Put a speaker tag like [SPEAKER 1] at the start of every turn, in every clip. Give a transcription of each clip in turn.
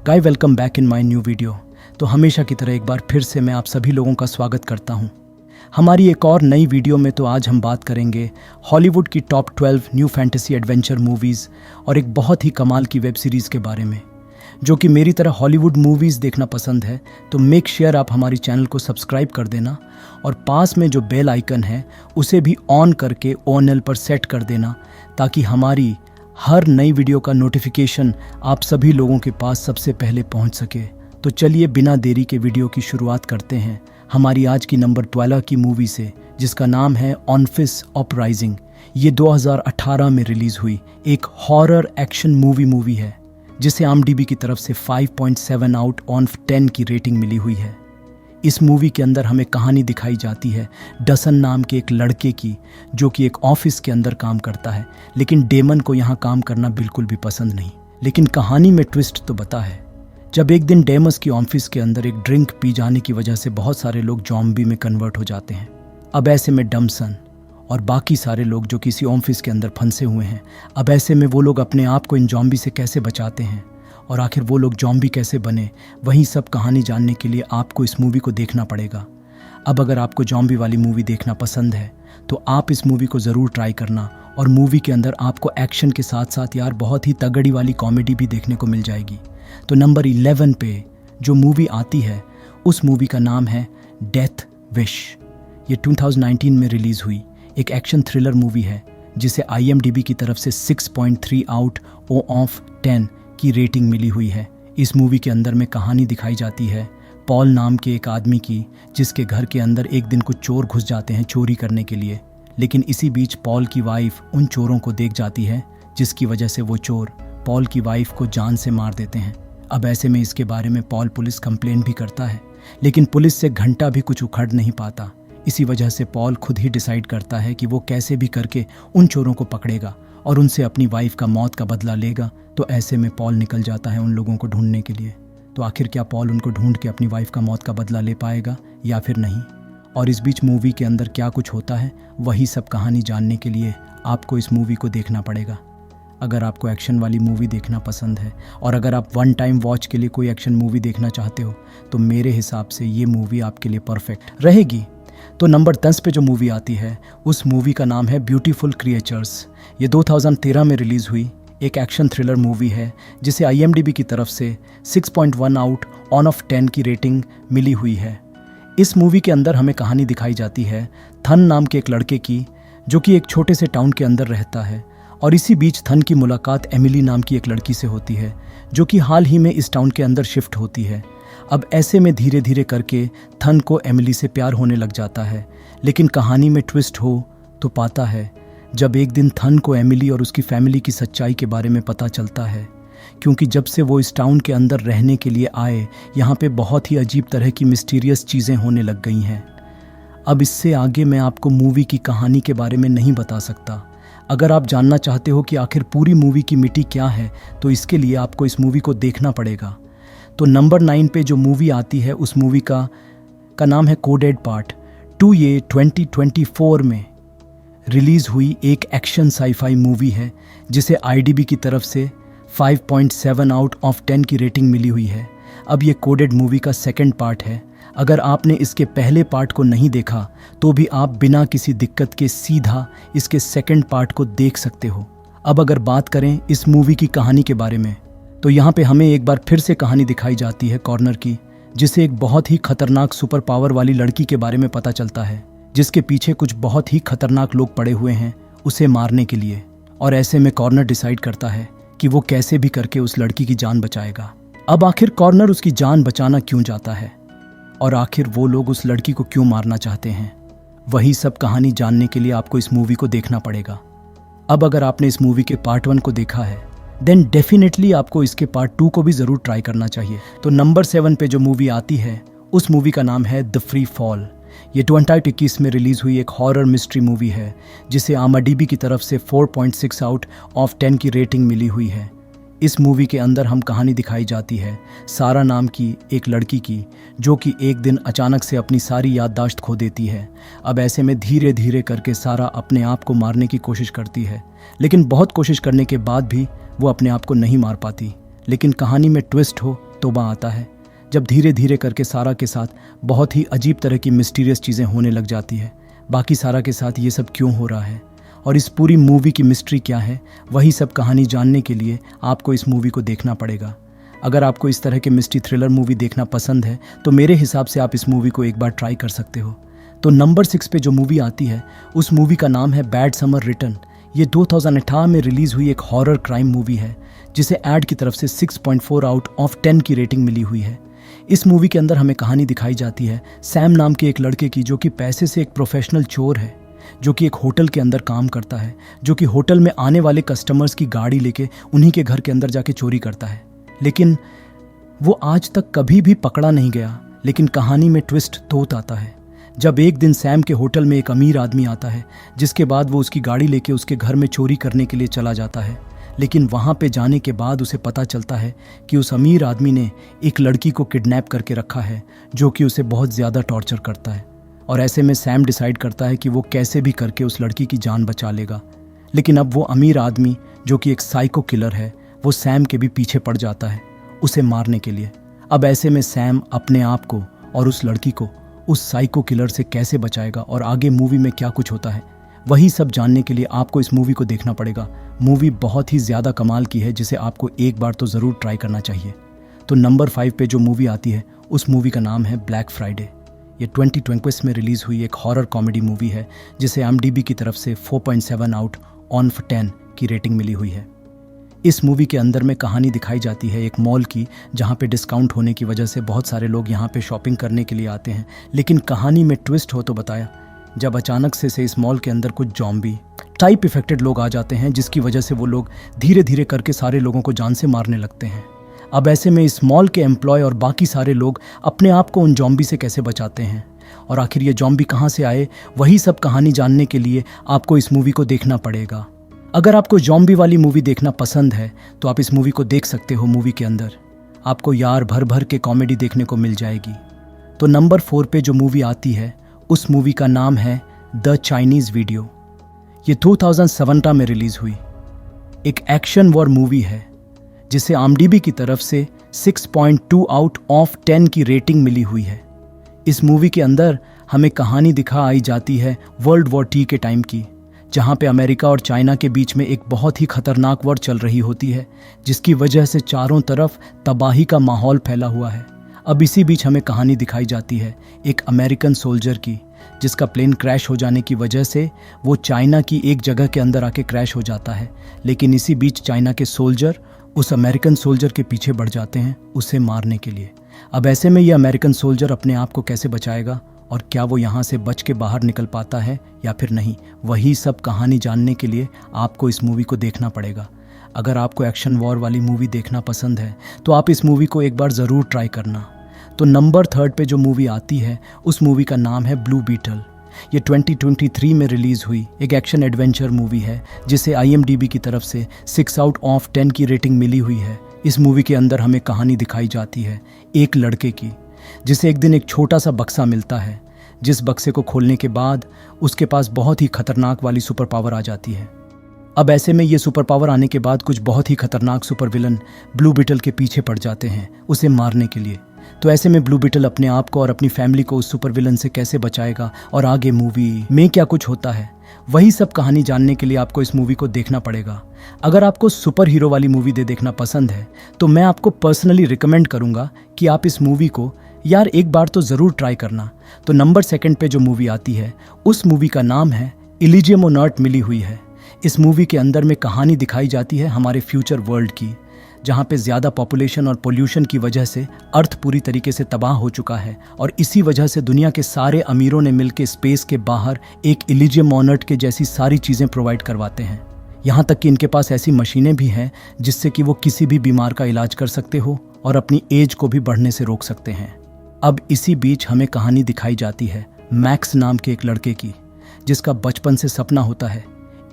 [SPEAKER 1] Guy welcome back in my new video. तो हमेशा की तरह एक बार फिर से मैं आप सभी लोगों का स्वागत करता हूं हमारी एक और नई वीडियो में। तो आज हम बात करेंगे हॉलीवुड की top 12 new fantasy adventure movies और एक बहुत ही कमाल की वेब सीरीज़ के बारे में। जो कि मेरी तरह हॉलीवुड मूवीज़ देखना पसंद है तो मेक श्योर आप हमारी चैनल को सब्सक्राइब कर देना और पास में जो बेल आइकन है उसे भी ऑन करके ONL पर सेट कर देना, ताकि हमारी हर नई वीडियो का नोटिफिकेशन आप सभी लोगों के पास सबसे पहले पहुंच सके। तो चलिए बिना देरी के वीडियो की शुरुआत करते हैं हमारी आज की नंबर 12 की मूवी से, जिसका नाम है ऑनफिस अपराइजिंग। ये 2018 में रिलीज़ हुई एक हॉरर एक्शन मूवी है जिसे IMDb की तरफ से 5.7 आउट ऑफ 10 की रेटिंग मिली हुई है। इस मूवी के अंदर हमें कहानी दिखाई जाती है डसन नाम के एक लड़के की, जो कि एक ऑफिस के अंदर काम करता है, लेकिन डेमन को यहाँ काम करना बिल्कुल भी पसंद नहीं। लेकिन कहानी में ट्विस्ट तो बता है। जब एक दिन डेमस की ऑफिस के अंदर एक ड्रिंक पी जाने की वजह से बहुत सारे लोग जॉम्बी में कन्वर्ट हो जाते हैं। अब ऐसे में डमसन और बाकी सारे लोग जो किसी ऑफिस के अंदर फंसे हुए हैं, अब ऐसे में वो लोग अपने आप को इन जॉम्बी से कैसे बचाते हैं और आखिर वो लोग जॉम्बी कैसे बने, वही सब कहानी जानने के लिए आपको इस मूवी को देखना पड़ेगा। अब अगर आपको जॉम्बी वाली मूवी देखना पसंद है तो आप इस मूवी को ज़रूर ट्राई करना। और मूवी के अंदर आपको एक्शन के साथ साथ यार बहुत ही तगड़ी वाली कॉमेडी भी देखने को मिल जाएगी। तो नंबर 11 पे जो मूवी आती है उस मूवी का नाम है डेथ विश। ये 2019 में रिलीज़ हुई एक एक्शन थ्रिलर मूवी है जिसे IMDb की तरफ से 6.3 आउट ऑफ 10 की रेटिंग मिली हुई है। इस मूवी के अंदर में कहानी दिखाई जाती है पॉल नाम के एक आदमी की, जिसके घर के अंदर एक दिन कुछ चोर घुस जाते हैं चोरी करने के लिए। लेकिन इसी बीच पॉल की वाइफ उन चोरों को देख जाती है, जिसकी वजह से वो चोर पॉल की वाइफ को जान से मार देते हैं। अब ऐसे में इसके बारे में पॉल पुलिस कंप्लेन भी करता है, लेकिन पुलिस से घंटा भी कुछ उखड़ नहीं पाता। इसी वजह से पॉल खुद ही डिसाइड करता है कि वो कैसे भी करके उन चोरों को पकड़ेगा और उनसे अपनी वाइफ का मौत का बदला लेगा। तो ऐसे में पॉल निकल जाता है उन लोगों को ढूंढने के लिए। तो आखिर क्या पॉल उनको ढूंढ के अपनी वाइफ का मौत का बदला ले पाएगा या फिर नहीं? और इस बीच मूवी के अंदर क्या कुछ होता है वही सब कहानी जानने के लिए आपको इस मूवी को देखना पड़ेगा। अगर आपको एक्शन वाली मूवी देखना पसंद है और अगर आप वन टाइम वॉच के लिए कोई एक्शन मूवी देखना चाहते हो तो मेरे हिसाब से ये मूवी आपके लिए परफेक्ट रहेगी। तो नंबर 10 पे जो मूवी आती है उस मूवी का नाम है ब्यूटीफुल क्रिएचर्स। ये 2013 में रिलीज़ हुई एक एक्शन थ्रिलर मूवी है जिसे IMDb की तरफ से 6.1 आउट ऑफ 10 की रेटिंग मिली हुई है। इस मूवी के अंदर हमें कहानी दिखाई जाती है थन नाम के एक लड़के की, जो कि एक छोटे से टाउन के अंदर रहता है। और इसी बीच थन की मुलाकात एमिली नाम की एक लड़की से होती है, जो कि हाल ही में इस टाउन के अंदर शिफ्ट होती है। अब ऐसे में धीरे धीरे करके थन को एमिली से प्यार होने लग जाता है। लेकिन कहानी में ट्विस्ट हो तो पाता है जब एक दिन थन को एमिली और उसकी फैमिली की सच्चाई के बारे में पता चलता है, क्योंकि जब से वो इस टाउन के अंदर रहने के लिए आए यहाँ पे बहुत ही अजीब तरह की मिस्टीरियस चीज़ें होने लग गई हैं। अब इससे आगे मैं आपको मूवी की कहानी के बारे में नहीं बता सकता। अगर आप जानना चाहते हो कि आखिर पूरी मूवी की मिट्टी क्या है तो इसके लिए आपको इस मूवी को देखना पड़ेगा। तो नंबर 9 पे जो मूवी आती है उस मूवी का नाम है कोडेड पार्ट 2। ये 2024 में रिलीज़ हुई एक एक्शन साईफाई मूवी है जिसे IMDb की तरफ से 5.7 आउट ऑफ 10 की रेटिंग मिली हुई है। अब ये कोडेड मूवी का सेकंड पार्ट है। अगर आपने इसके पहले पार्ट को नहीं देखा तो भी आप बिना किसी दिक्कत के सीधा इसके सेकंड पार्ट को देख सकते हो। अब अगर बात करें इस मूवी की कहानी के बारे में तो यहाँ पे हमें एक बार फिर से कहानी दिखाई जाती है कॉर्नर की, जिसे एक बहुत ही खतरनाक सुपर पावर वाली लड़की के बारे में पता चलता है, जिसके पीछे कुछ बहुत ही खतरनाक लोग पड़े हुए हैं उसे मारने के लिए। और ऐसे में कॉर्नर डिसाइड करता है कि वो कैसे भी करके उस लड़की की जान बचाएगा। अब आखिर कॉर्नर उसकी जान बचाना क्यों जाता है और आखिर वो लोग उस लड़की को क्यों मारना चाहते हैं, वही सब कहानी जानने के लिए आपको इस मूवी को देखना पड़ेगा। अब अगर आपने इस मूवी के पार्ट 1 को देखा है देन डेफिनेटली आपको इसके पार्ट 2 को भी ज़रूर ट्राई करना चाहिए। तो नंबर 7 पे जो मूवी आती है उस मूवी का नाम है द फ्री फॉल। ये 2021 में रिलीज़ हुई एक हॉरर मिस्ट्री मूवी है जिसे IMDb की तरफ से 4.6 आउट ऑफ 10 की रेटिंग मिली हुई है। इस मूवी के अंदर हम कहानी दिखाई जाती है सारा नाम की एक लड़की की, जो कि एक दिन अचानक से अपनी सारी याददाश्त खो देती है। अब ऐसे में धीरे धीरे करके सारा अपने आप को मारने की कोशिश करती है, लेकिन बहुत कोशिश करने के बाद भी वो अपने आप को नहीं मार पाती। लेकिन कहानी में ट्विस्ट हो तो तौबा आता है, जब धीरे धीरे करके सारा के साथ बहुत ही अजीब तरह की मिस्टीरियस चीज़ें होने लग जाती है। बाकी सारा के साथ ये सब क्यों हो रहा है और इस पूरी मूवी की मिस्ट्री क्या है, वही सब कहानी जानने के लिए आपको इस मूवी को देखना पड़ेगा। अगर आपको इस तरह के मिस्ट्री थ्रिलर मूवी देखना पसंद है तो मेरे हिसाब से आप इस मूवी को एक बार ट्राई कर सकते हो। तो नंबर 6 पे जो मूवी आती है उस मूवी का नाम है बैड समर रिटर्न। ये 2018 में रिलीज़ हुई एक हॉरर क्राइम मूवी है जिसे एड की तरफ से 6.4 आउट ऑफ 10 की रेटिंग मिली हुई है। इस मूवी के अंदर हमें कहानी दिखाई जाती है सैम नाम के एक लड़के की, जो कि पैसे से एक प्रोफेशनल चोर है, जो कि एक होटल के अंदर काम करता है, जो कि होटल में आने वाले कस्टमर्स की गाड़ी लेके उन्हीं के घर के अंदर जाके चोरी करता है। लेकिन वो आज तक कभी भी पकड़ा नहीं गया। लेकिन कहानी में ट्विस्ट तोत आता है जब एक दिन सैम के होटल में एक अमीर आदमी आता है, जिसके बाद वो उसकी गाड़ी लेके उसके घर में चोरी करने के लिए चला जाता है। लेकिन वहाँ पे जाने के बाद उसे पता चलता है कि उस अमीर आदमी ने एक लड़की को किडनैप करके रखा है, जो कि उसे बहुत ज़्यादा टॉर्चर करता है। और ऐसे में सैम डिसाइड करता है कि वो कैसे भी करके उस लड़की की जान बचा लेगा। लेकिन अब वो अमीर आदमी, जो कि एक साइको किलर है, वो सैम के भी पीछे पड़ जाता है उसे मारने के लिए। अब ऐसे में सैम अपने आप को और उस लड़की को उस साइको किलर से कैसे बचाएगा और आगे मूवी में क्या कुछ होता है, वही सब जानने के लिए आपको इस मूवी को देखना पड़ेगा। मूवी बहुत ही ज़्यादा कमाल की है, जिसे आपको एक बार तो ज़रूर ट्राई करना चाहिए। तो नंबर 5 पे जो मूवी आती है उस मूवी का नाम है ब्लैक फ्राइडे। ये 2021 में रिलीज़ हुई एक हॉरर कॉमेडी मूवी है जिसे IMDb की तरफ से 4.7 आउट ऑफ 10 की रेटिंग मिली हुई है। इस मूवी के अंदर में कहानी दिखाई जाती है एक मॉल की, जहाँ पे डिस्काउंट होने की वजह से बहुत सारे लोग यहाँ पे शॉपिंग करने के लिए आते हैं। लेकिन कहानी में ट्विस्ट हो तो बताया जब अचानक से इस मॉल के अंदर कुछ जॉम्बी टाइप इफेक्टेड लोग आ जाते हैं, जिसकी वजह से वो लोग धीरे धीरे करके सारे लोगों को जान से मारने लगते हैं। अब ऐसे में इस मॉल के एम्प्लॉय और बाकी सारे लोग अपने आप को उन जॉम्बी से कैसे बचाते हैं और आखिर ये जॉम्बी कहाँ से आए, वही सब कहानी जानने के लिए आपको इस मूवी को देखना पड़ेगा। अगर आपको जॉम्बी वाली मूवी देखना पसंद है तो आप इस मूवी को देख सकते हो। मूवी के अंदर आपको यार भर भर के कॉमेडी देखने को मिल जाएगी। तो नंबर 4 पे जो मूवी आती है उस मूवी का नाम है द चाइनीज़ वीडियो। ये 2017 में रिलीज़ हुई एक एक्शन वॉर मूवी है जिसे IMDb की तरफ से 6.2 आउट ऑफ 10 की रेटिंग मिली हुई है। इस मूवी के अंदर हमें कहानी दिखाई जाती है वर्ल्ड वॉर टी के टाइम की, जहाँ पे अमेरिका और चाइना के बीच में एक बहुत ही खतरनाक वॉर चल रही होती है, जिसकी वजह से चारों तरफ तबाही का माहौल फैला हुआ है। अब इसी बीच हमें कहानी दिखाई जाती है एक अमेरिकन सोल्जर की, जिसका प्लेन क्रैश हो जाने की वजह से वो चाइना की एक जगह के अंदर आके क्रैश हो जाता है। लेकिन इसी बीच चाइना के सोल्जर उस अमेरिकन सोल्जर के पीछे बढ़ जाते हैं उसे मारने के लिए। अब ऐसे में ये अमेरिकन सोल्जर अपने आप को कैसे बचाएगा और क्या वो यहाँ से बच के बाहर निकल पाता है या फिर नहीं, वही सब कहानी जानने के लिए आपको इस मूवी को देखना पड़ेगा। अगर आपको एक्शन वॉर वाली मूवी देखना पसंद है तो आप इस मूवी को एक बार ज़रूर ट्राई करना। तो नंबर 3 पे जो मूवी आती है उस मूवी का नाम है ब्लू बीटल। ये 2023 में रिलीज़ हुई एक एक्शन एडवेंचर मूवी है जिसे IMDb की तरफ से 6 आउट ऑफ 10 की रेटिंग मिली हुई है। इस मूवी के अंदर हमें कहानी दिखाई जाती है एक लड़के की, जिसे एक दिन एक छोटा सा बक्सा मिलता है, जिस बक्से को खोलने के बाद उसके पास बहुत ही खतरनाक वाली सुपर पावर आ जाती है। अब ऐसे में ये सुपर पावर आने के बाद कुछ बहुत ही खतरनाक सुपर विलन ब्लू बीटल के पीछे पड़ जाते हैं उसे मारने के लिए। तो ऐसे में ब्लू बीटल अपने आप को और अपनी फैमिली को उस सुपर विलन से कैसे बचाएगा और आगे मूवी में क्या कुछ होता है, वही सब कहानी जानने के लिए आपको इस मूवी को देखना पड़ेगा। अगर आपको सुपर हीरो वाली मूवी देखना पसंद है तो मैं आपको पर्सनली रिकमेंड करूंगा कि आप इस मूवी को यार एक बार तो ज़रूर ट्राई करना। तो नंबर 2 पे जो मूवी आती है उस मूवी का नाम है इलिजियम ऑन अर्थ मिली हुई है। इस मूवी के अंदर में कहानी दिखाई जाती है हमारे फ्यूचर वर्ल्ड की, जहाँ पे ज़्यादा पॉपुलेशन और पोल्यूशन की वजह से अर्थ पूरी तरीके से तबाह हो चुका है और इसी वजह से दुनिया के सारे अमीरों ने मिलकर स्पेस के बाहर एक इलिजियम ऑन अर्थ के जैसी सारी चीज़ें प्रोवाइड करवाते हैं। यहाँ तक कि इनके पास ऐसी मशीनें भी हैं जिससे कि वो किसी भी बीमार का इलाज कर सकते हो और अपनी एज को भी बढ़ने से रोक सकते हैं। अब इसी बीच हमें कहानी दिखाई जाती है मैक्स नाम के एक लड़के की, जिसका बचपन से सपना होता है।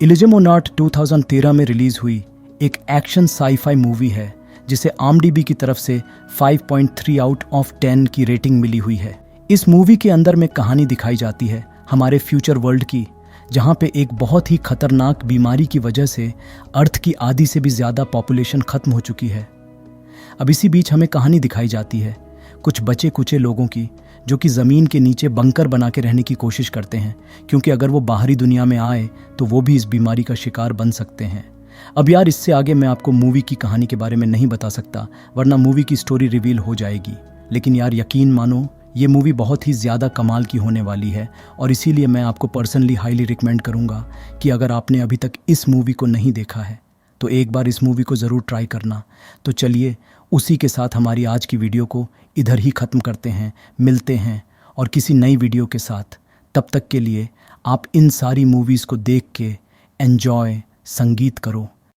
[SPEAKER 1] इलिजियम ऑन अर्थ 2013 में रिलीज़ हुई एक एक्शन साई-फाई मूवी है जिसे IMDb की तरफ से 5.3 आउट ऑफ 10 की रेटिंग मिली हुई है। इस मूवी के अंदर में कहानी दिखाई जाती है हमारे फ्यूचर वर्ल्ड की, जहाँ पे एक बहुत ही खतरनाक बीमारी की वजह से अर्थ की आधी से भी ज़्यादा पॉपुलेशन ख़त्म हो चुकी है। अब इसी बीच हमें कहानी दिखाई जाती है कुछ बचे कुचे लोगों की, जो कि ज़मीन के नीचे बंकर बना के रहने की कोशिश करते हैं, क्योंकि अगर वो बाहरी दुनिया में आए तो वो भी इस बीमारी का शिकार बन सकते हैं। अब यार, इससे आगे मैं आपको मूवी की कहानी के बारे में नहीं बता सकता, वरना मूवी की स्टोरी रिवील हो जाएगी। लेकिन यार यकीन मानो, ये मूवी बहुत ही ज़्यादा कमाल की होने वाली है, और इसीलिए मैं आपको पर्सनली हाईली रिकमेंड करूँगा कि अगर आपने अभी तक इस मूवी को नहीं देखा है तो एक बार इस मूवी को ज़रूर ट्राई करना। तो चलिए, उसी के साथ हमारी आज की वीडियो को इधर ही ख़त्म करते हैं। मिलते हैं और किसी नई वीडियो के साथ। तब तक के लिए आप इन सारी मूवीज़ को देख के एन्जॉय, संगीत करो।